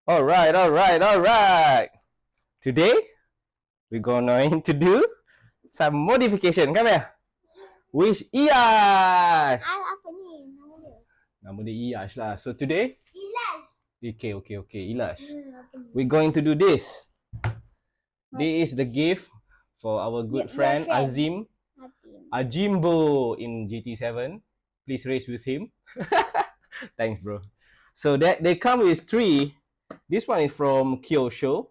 All right. Today we're going to do some modification. Come here. With Iyash. Apa ni nama dia? Nama dia Iyash lah. So today, Ilash. okay, Iyash. Apa ni? We're going to do this. This is the gift for our good Your friend friend. Azim Ajimbo in GT7. Please race with him. Thanks, bro. So that they come with three. This one is from Kyosho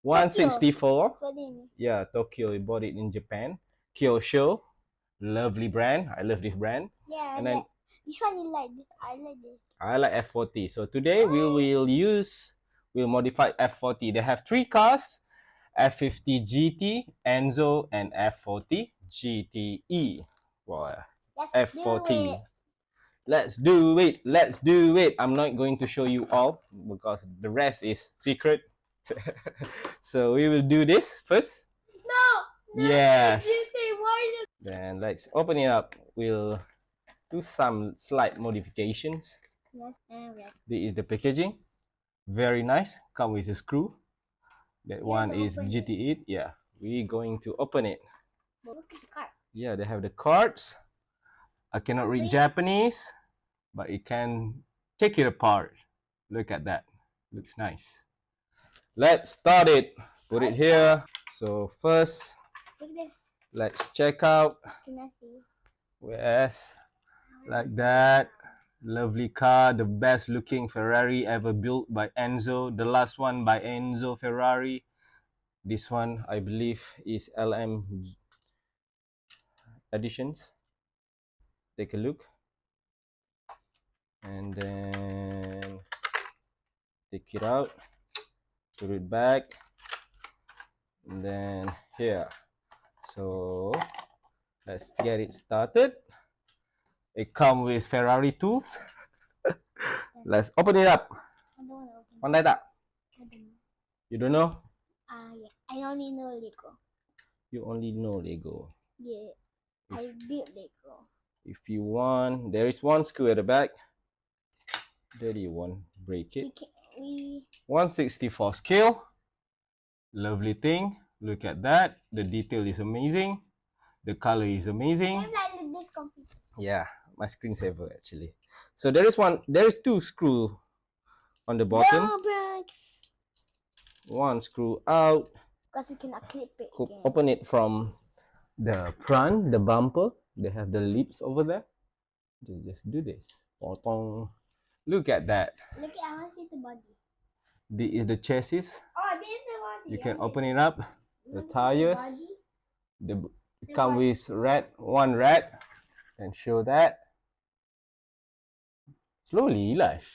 164. Apa ni? Yeah, Tokyo. We bought it in Japan. Kyosho, lovely brand. I love this brand. Yeah. And then Which one you like? I like this. I like F40. So today we'll modify F40. They have three cars: F50 GT, Enzo, and F40 GTE. Wow. F40. Let's do it. I'm not going to show you all because the rest is secret. So we will do this first. No. Yes. Why is it? Then let's open it up. We'll do some slight modifications. Yes. Yes. This is the packaging. Very nice. Come with a screw. That one is open GTE. Yeah. We're going to open it. Look at the card. Yeah, they have the cards. I cannot read Japanese, but you can take it apart. Look at that. Looks nice. Let's start it. Put it here. So first, Look at this. let's check out. Can I see? Yes, like that. Lovely car, the best looking Ferrari ever built by Enzo. The last one by Enzo Ferrari. This one, I believe, is LM editions. Take a look. And then take it out. Put it back. And then here. So let's get it started. It comes with Ferrari tools. Let's open it up. I don't want to open. Pandai tak? I don't know. You don't know? Yeah. I only know Lego. You only know Lego. Yeah. I built Lego. If you want, there is one screw at the back. Daddy won't break it. 164 scale. Lovely thing. Look at that. The detail is amazing. The color is amazing. Same like this computer. Yeah, my screensaver actually. So there is two screw on the bottom. No breaks. One screw out. Because we cannot clip it. Open it from the front, the bumper. They have the lips over there. Just do this. Look at that. Look at, I want to see the body. This is the chassis. Oh, this is the body. You can open it up. The tires. It comes with one red. And show that. Slowly, Ilash.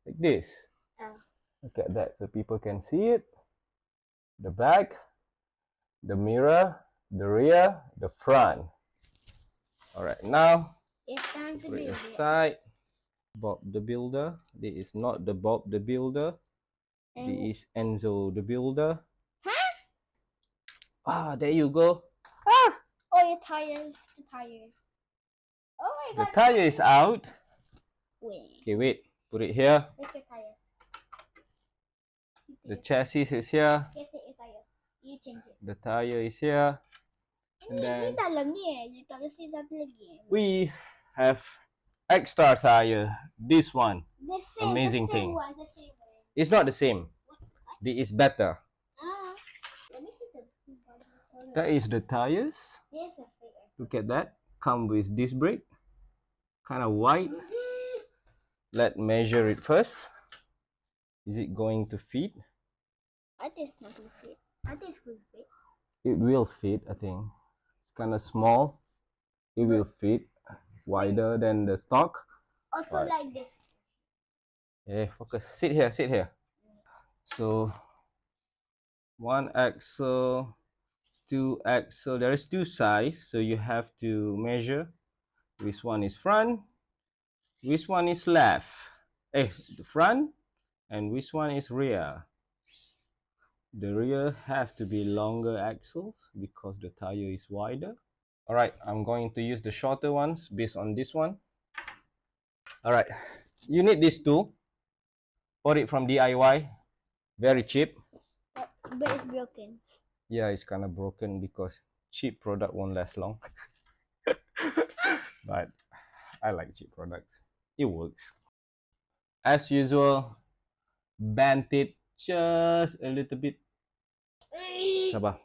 Like this. Look at that, so people can see it. The back, the mirror, the rear, the front. All right, now it's time to put it build aside. Bob the Builder. This is not the Bob the Builder. This is Enzo the Builder. Huh? Ah, there you go. Ah! Oh, your tires. The tires. Oh my god. The tire is out. Wait. Okay, wait. Put it here. Where's your tire? The chassis is here. Get your tire. You change it. The tire is here. And then dalam ni you tak kasi satu lagi. we have extra tire. This one. The same, Amazing the same thing. One, the same one. It's not the same. This is better. Let me see the That is the tires. Yes, a fake. Look at that. Come with disc brake. Kind of white. Let's measure it first. Is it going to fit? I think it's not going to fit. I think it's going to fit. It will fit, I think. It's kind of small. It will fit. Wider than the stock. Also like this. Yeah, focus. Sit here. So, one axle, two axle. There is two sides, so you have to measure. Which one is front? Which one is left? The front, and which one is rear? The rear have to be longer axles because the tire is wider. All right, I'm going to use the shorter ones based on this one. All right, you need this tool. Bought it from DIY, very cheap. But it's broken. Yeah, it's kind of broken because cheap product won't last long. But I like cheap products. It works. As usual, bend it just a little bit. Sabar.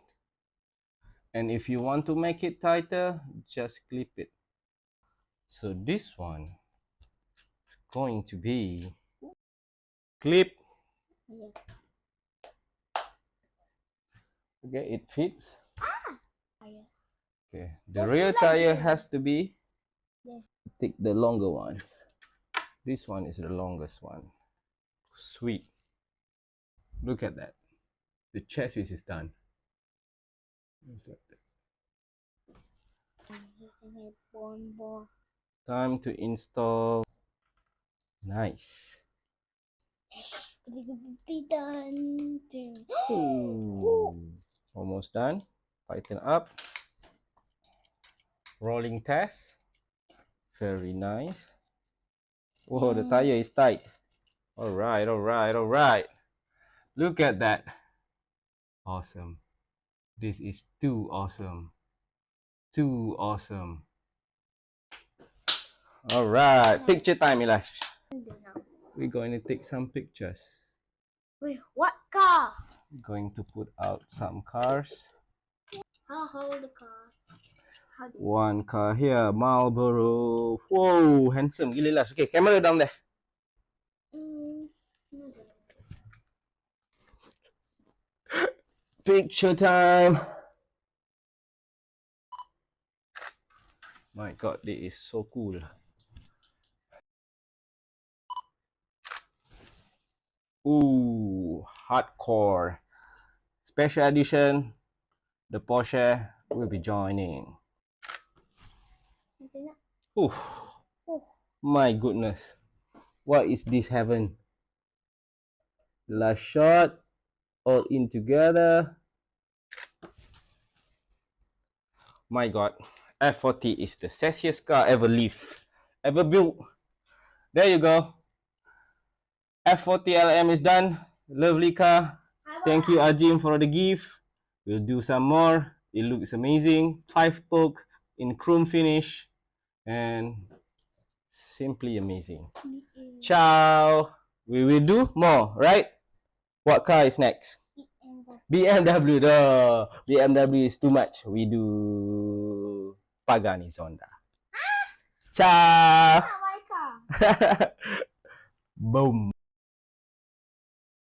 And if you want to make it tighter, just clip it. So this one is going to be clip. Yeah. Okay, it fits. Tire. Okay, the rear tire has to be, Yes. take the longer ones. This one is the longest one. Sweet. Look at that. The chassis is done. Time to install. Nice. Done. Ooh, almost done. Tighten up. Rolling test. Very nice. Oh, the tire is tight. All right, all right, all right. Look at that. Awesome. This is too awesome. Too awesome. All right, picture time, Ilash. We're going to take some pictures. Wait, what car? Going to put out some cars. How hold the car? How do you... One car here, Marlboro. Whoa, handsome gila Ilash. Okay, camera down there. Picture time. My god, this is so cool. Ooh, hardcore. Special edition. The Porsche will be joining. Ooh, my goodness. What is this heaven? Last shot. All in together. My god. F40 is the sexiest car ever built. There you go. F40 LM is done. Lovely car. Thank you, Ajim, for the gift. We'll do some more. It looks amazing. 5-spoke in chrome finish. And simply amazing. Ciao. We will do more, right? What car is next? BMW. The BMW is too much. We do Pagani Zonda. Ciao. Boom.